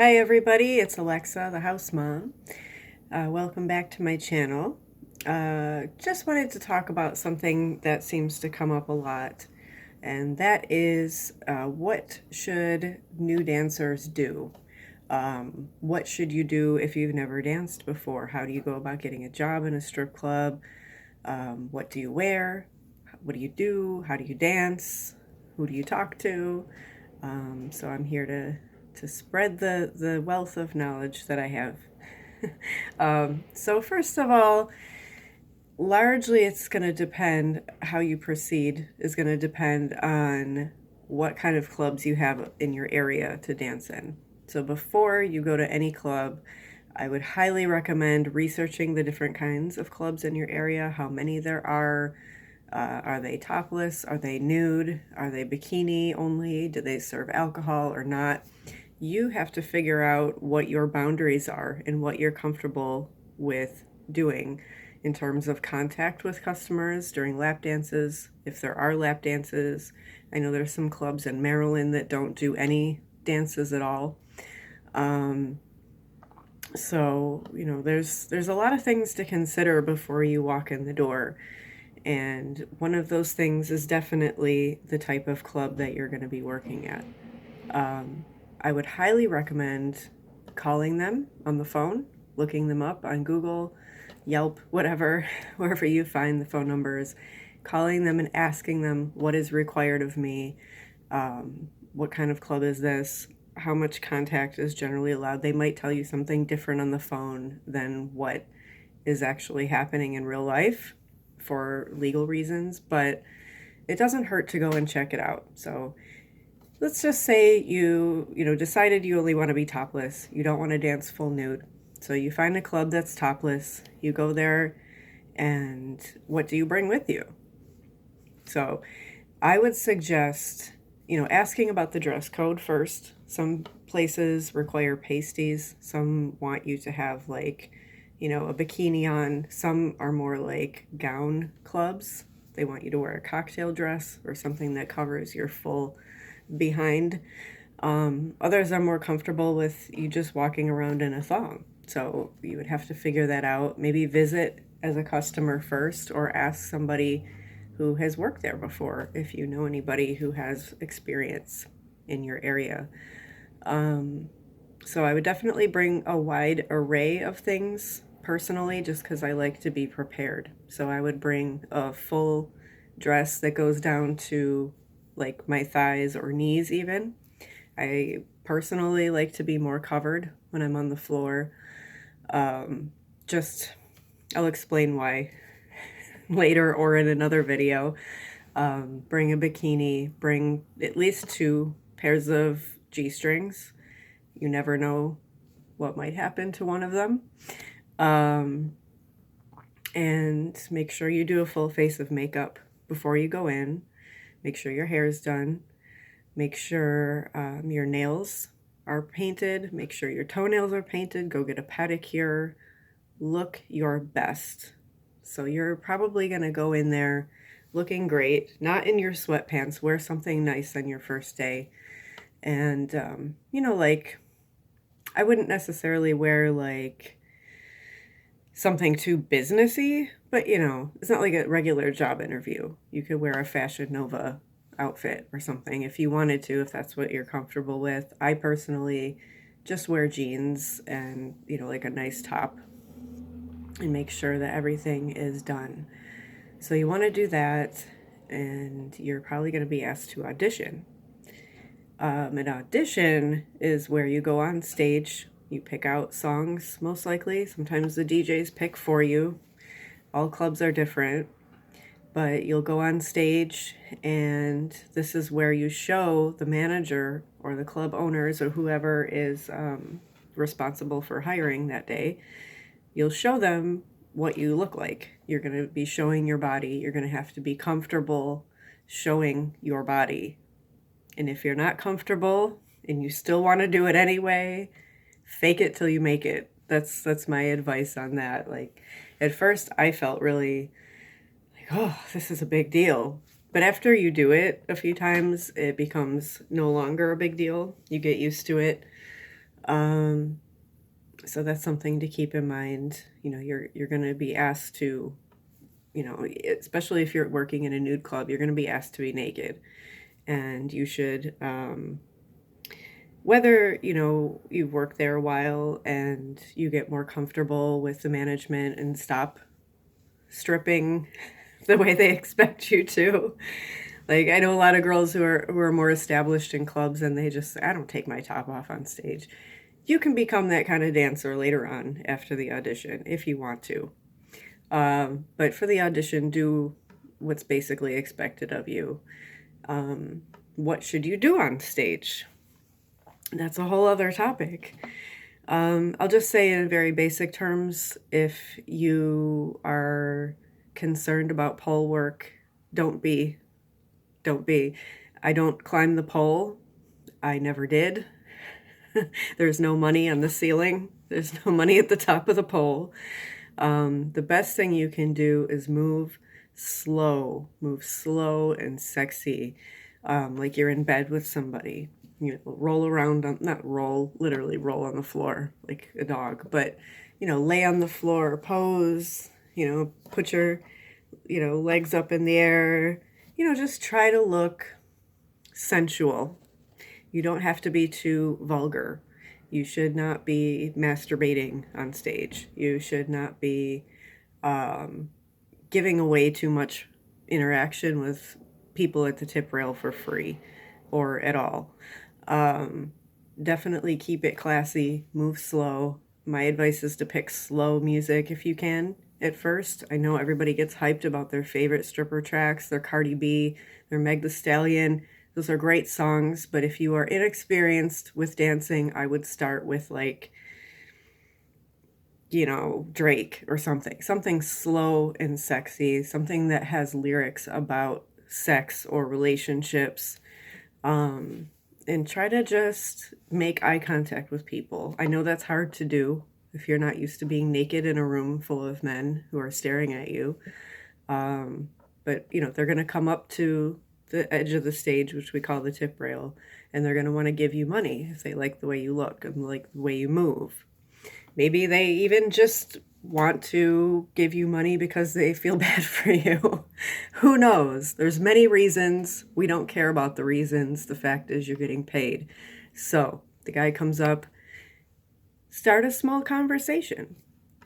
Hi everybody, it's Alexa, the house mom. Welcome back to my channel. Just wanted to talk about something that seems to come up a lot, and that is what should new dancers do? What should you do if you've never danced before? How do you go about getting a job in a strip club? What do you wear? What do you do? How do you dance? Who do you talk to? So I'm here to spread the wealth of knowledge that I have. So first of all, largely it's going to depend how you proceed is going to depend on what kind of clubs you have in your area to dance in. So before you go to any club, I would highly recommend researching the different kinds of clubs in your area, how many there are they topless? Are they nude? Are they bikini only? Do they serve alcohol or not? You have to figure out what your boundaries are and what you're comfortable with doing in terms of contact with customers during lap dances, if there are lap dances. I know there's some clubs in Maryland that don't do any dances at all. So, there's a lot of things to consider before you walk in the door. And one of those things is definitely the type of club that you're going to be working at. I would highly recommend calling them on the phone, looking them up on Google, Yelp, whatever, wherever you find the phone numbers, calling them and asking them what is required of me, what kind of club is this, how much contact is generally allowed. They might tell you something different on the phone than what is actually happening in real life for legal reasons, but it doesn't hurt to go and check it out. So let's just say you decided you only want to be topless. You don't want to dance full nude. So you find a club that's topless. You go there, and what do you bring with you? So I would suggest, asking about the dress code first. Some places require pasties. Some want you to have a bikini on. Some are more like gown clubs. They want you to wear a cocktail dress or something that covers your full behind. Others are more comfortable with you just walking around in a thong. So you would have to figure that out. Maybe visit as a customer first or ask somebody who has worked there before if you know anybody who has experience in your area. So I would definitely bring a wide array of things personally, just because I like to be prepared. So I would bring a full dress that goes down to like my thighs or knees even. I personally like to be more covered when I'm on the floor. Just, I'll explain why later or in another video. Bring a bikini, bring at least 2 pairs of G-strings. You never know what might happen to one of them. And make sure you do a full face of makeup before you go in. Make sure your hair is done. Make sure your nails are painted. Make sure your toenails are painted. Go get a pedicure. Look your best. So you're probably going to go in there looking great, not in your sweatpants. Wear something nice on your first day. And, I wouldn't necessarily wear something too businessy, but it's not like a regular job interview. You could wear a Fashion Nova outfit or something if you wanted to, if that's what you're comfortable with. I personally just wear jeans and, like a nice top and make sure that everything is done. So you want to do that, and you're probably going to be asked to audition. An audition is where you go on stage, you pick out songs, most likely. Sometimes the DJs pick for you. All clubs are different, but you'll go on stage, and this is where you show the manager or the club owners or whoever is responsible for hiring that day. You'll show them what you look like. You're going to be showing your body. You're going to have to be comfortable showing your body. And if you're not comfortable and you still want to do it anyway, fake it till you make it. That's my advice on that. Like, at first I felt really like, oh, this is a big deal. But after you do it a few times, it becomes no longer a big deal. You get used to it. Um, so that's something to keep in mind. You know, you're going to be asked to, you know, especially if you're working in a nude club, you're going to be asked to be naked, and you should, whether you know you've worked there a while and you get more comfortable with the management and stop stripping the way they expect you to. Like I know a lot of girls who are more established in clubs and they just I don't take my top off on stage. You can become that kind of dancer later on after the audition if you want to. But for the audition, do what's basically expected of you. Um, what should you do on stage? That's a whole other topic. I'll just say in very basic terms, if you are concerned about pole work, don't be. Don't be. I don't climb the pole. I never did. There's no money on the ceiling. There's no money at the top of the pole. The best thing you can do is move slow and sexy, like you're in bed with somebody. You know, roll around on, not roll, literally roll on the floor like a dog, but, you know, lay on the floor, pose, you know, put your, you know, legs up in the air, you know, just try to look sensual. You don't have to be too vulgar. You should not be masturbating on stage. You should not be giving away too much interaction with people at the tip rail for free or at all. Um, Definitely keep it classy, move slow. My advice is to pick slow music if you can at first. I know everybody gets hyped about their favorite stripper tracks, their Cardi B, their Meg The Stallion. Those are great songs, but if you are inexperienced with dancing, I would start with like, you know, Drake or something. Something slow and sexy, something that has lyrics about sex or relationships. Um, and try to just make eye contact with people. I know that's hard to do if you're not used to being naked in a room full of men who are staring at you. Um, but, you know, they're going to come up to the edge of the stage, which we call the tip rail, and they're going to want to give you money if they like the way you look and like the way you move. Maybe they even just want to give you money because they feel bad for you. Who knows? There's many reasons. We don't care about the reasons. The fact is you're getting paid. So the guy comes up, start a small conversation.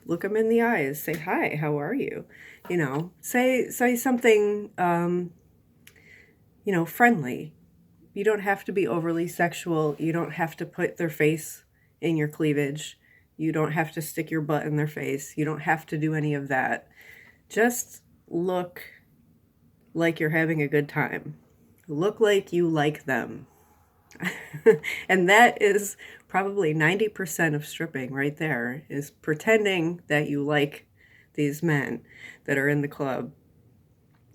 Look him in the eyes. Say, hi, how are you? You know, say something, you know, friendly. You don't have to be overly sexual. You don't have to put their face in your cleavage. You don't have to stick your butt in their face. You don't have to do any of that. Just look like you're having a good time. Look like you like them. And that is probably 90% of stripping right there, is pretending that you like these men that are in the club.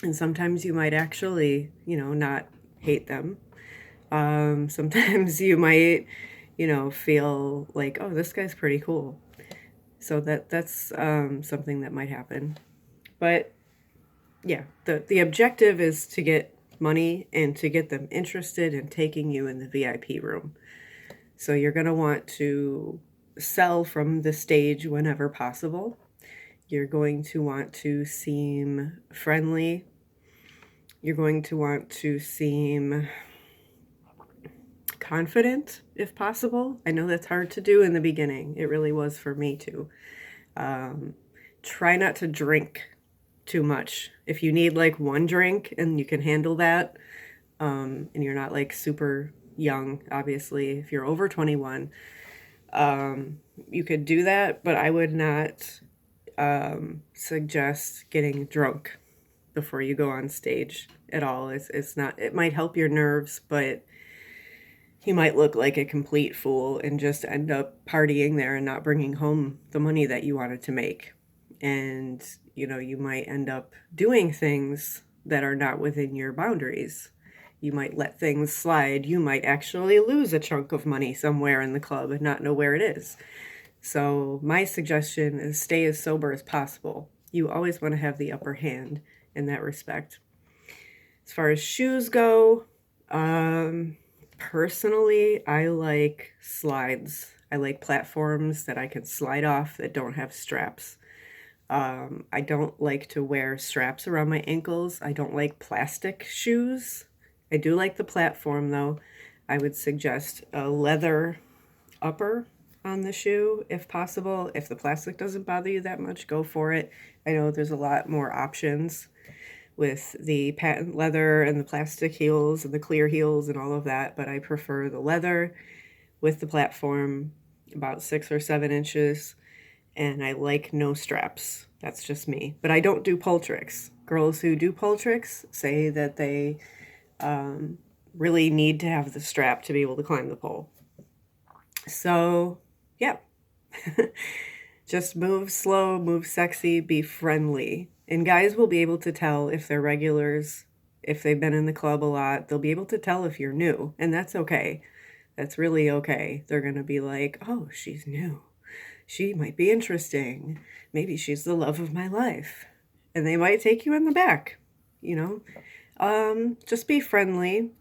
And sometimes you might actually, you know, not hate them. Sometimes you might, you know, feel like, oh, this guy's pretty cool. So that's something that might happen. But yeah, the objective is to get money and to get them interested in taking you in the VIP room. So you're going to want to sell from the stage whenever possible. You're going to want to seem friendly. You're going to want to seem confident if possible. I know that's hard to do in the beginning. It really was for me too. Try not to drink too much. If you need like one drink and you can handle that, and you're not like super young, obviously, if you're over 21, you could do that, but I would not suggest getting drunk before you go on stage at all. It's not, it might help your nerves, but you might look like a complete fool and just end up partying there and not bringing home the money that you wanted to make. And, you know, you might end up doing things that are not within your boundaries. You might let things slide. You might actually lose a chunk of money somewhere in the club and not know where it is. So my suggestion is stay as sober as possible. You always want to have the upper hand in that respect. As far as shoes go, Personally, I like slides. I like platforms that I can slide off that don't have straps. I don't like to wear straps around my ankles. I don't like plastic shoes. I do like the platform though. I would suggest a leather upper on the shoe if possible. If the plastic doesn't bother you that much, go for it. I know there's a lot more options with the patent leather and the plastic heels and the clear heels and all of that, but I prefer the leather with the platform about 6 or 7 inches, and I like no straps. That's just me. But I don't do pole tricks. Girls who do pole tricks say that they really need to have the strap to be able to climb the pole. So, yeah. Just move slow, move sexy, be friendly. And guys will be able to tell if they're regulars, if they've been in the club a lot. They'll be able to tell if you're new, and that's okay. That's really okay. They're going to be like, oh, she's new. She might be interesting. Maybe she's the love of my life. And they might take you in the back, you know? Just be friendly.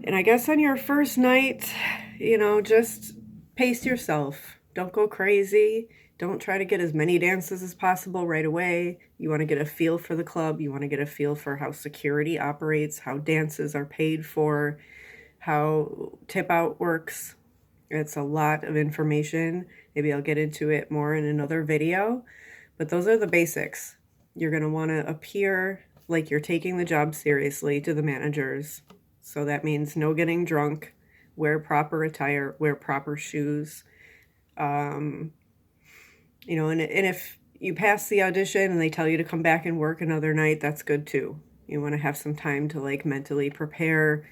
And I guess on your first night, just pace yourself. Don't go crazy. Don't try to get as many dances as possible right away. You want to get a feel for the club. You want to get a feel for how security operates, how dances are paid for, how tip out works. It's a lot of information. Maybe I'll get into it more in another video, but those are the basics. You're going to want to appear like you're taking the job seriously to the managers. So that means no getting drunk, wear proper attire, wear proper shoes. And if you pass the audition and they tell you to come back and work another night, that's good too. You want to have some time to like mentally prepare,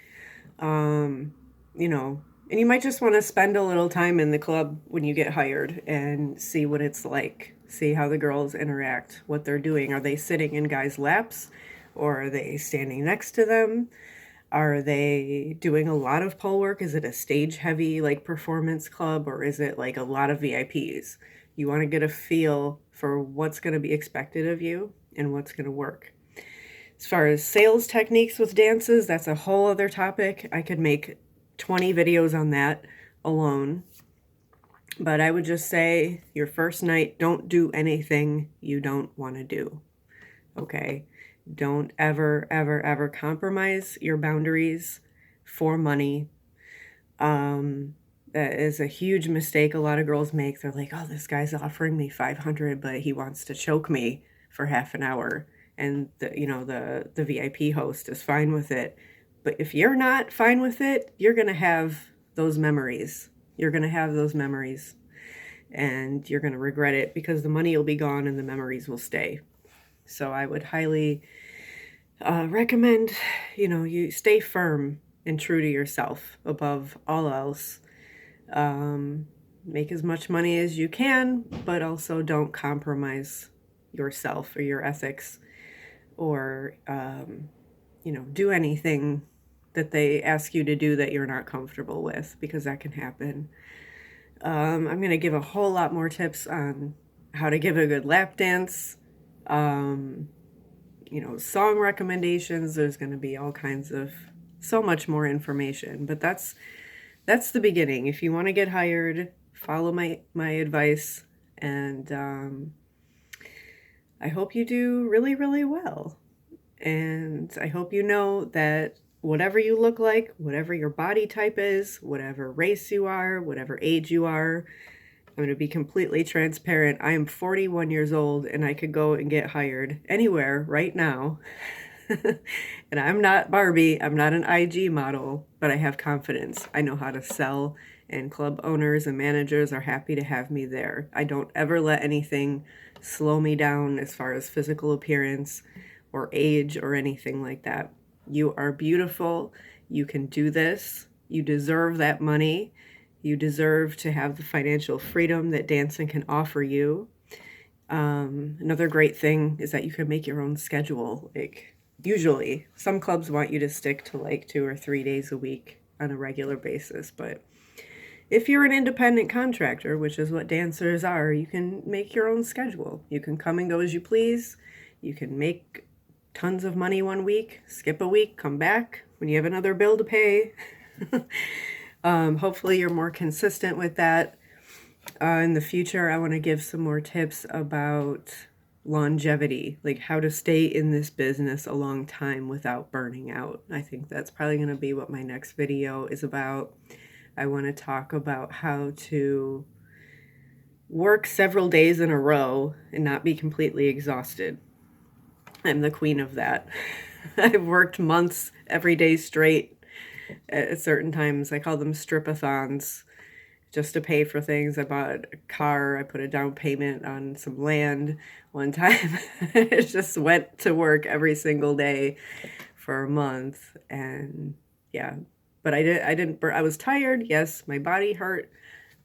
and you might just want to spend a little time in the club when you get hired and see what it's like. See how the girls interact, what they're doing. Are they sitting in guys' laps, or are they standing next to them? Are they doing a lot of pole work? Is it a stage heavy like performance club, or is it like a lot of VIPs? You want to get a feel for what's going to be expected of you and what's going to work. As far as sales techniques with dances, that's a whole other topic. I could make 20 videos on that alone. But I would just say your first night, don't do anything you don't want to do. Okay? Don't ever, ever, ever compromise your boundaries for money. That is a huge mistake a lot of girls make. They're like, oh, this guy's offering me $500, but he wants to choke me for half an hour. And the VIP host is fine with it. But if you're not fine with it, you're going to have those memories. You're going to have those memories. And you're going to regret it because the money will be gone and the memories will stay. So I would highly recommend, you stay firm and true to yourself above all else. Make as much money as you can, but also don't compromise yourself or your ethics or, do anything that they ask you to do that you're not comfortable with, because that can happen. I'm going to give a whole lot more tips on how to give a good lap dance, song recommendations. There's going to be all kinds of so much more information, but that's the beginning. If you want to get hired, follow my advice, and I hope you do really, really well. And I hope you know that whatever you look like, whatever your body type is, whatever race you are, whatever age you are, I'm going to be completely transparent. I am 41 years old and I could go and get hired anywhere right now. And I'm not Barbie. I'm not an IG model, but I have confidence. I know how to sell, and club owners and managers are happy to have me there. I don't ever let anything slow me down as far as physical appearance or age or anything like that. You are beautiful. You can do this. You deserve that money. You deserve to have the financial freedom that dancing can offer you. Another great thing is that you can make your own schedule. Usually, some clubs want you to stick to 2 or 3 days a week on a regular basis, but if you're an independent contractor, which is what dancers are, you can make your own schedule. You can come and go as you please. You can make tons of money one week, skip a week, come back when you have another bill to pay. Hopefully you're more consistent with that. In the future, I want to give some more tips about longevity, like how to stay in this business a long time without burning out. I think that's probably going to be what my next video is about. I want to talk about how to work several days in a row and not be completely exhausted. I'm the queen of that. I've worked months every day straight at certain times. I call them stripathons, just to pay for things. I bought a car. I put a down payment on some land one time. I just went to work every single day for a month. And yeah, but I didn't, I was tired. Yes, my body hurt,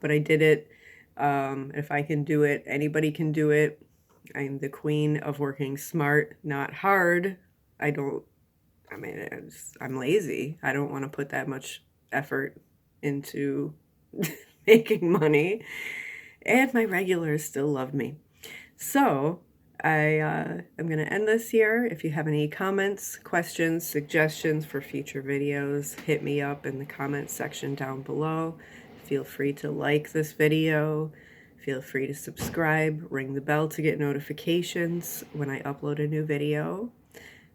but I did it. If I can do it, anybody can do it. I'm the queen of working smart, not hard. I don't, I mean, I'm lazy. I don't want to put that much effort into making money. And my regulars still love me. So I'm going to end this here. If you have any comments, questions, suggestions for future videos, hit me up in the comments section down below. Feel free to like this video. Feel free to subscribe, ring the bell to get notifications when I upload a new video.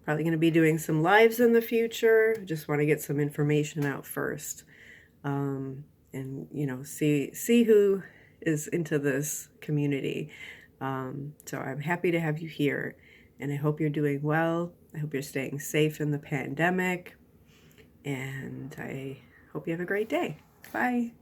Probably going to be doing some lives in the future. Just want to get some information out first. And, you know, see who is into this community. So I'm happy to have you here, and I hope you're doing well. I hope you're staying safe in the pandemic, and I hope you have a great day. Bye.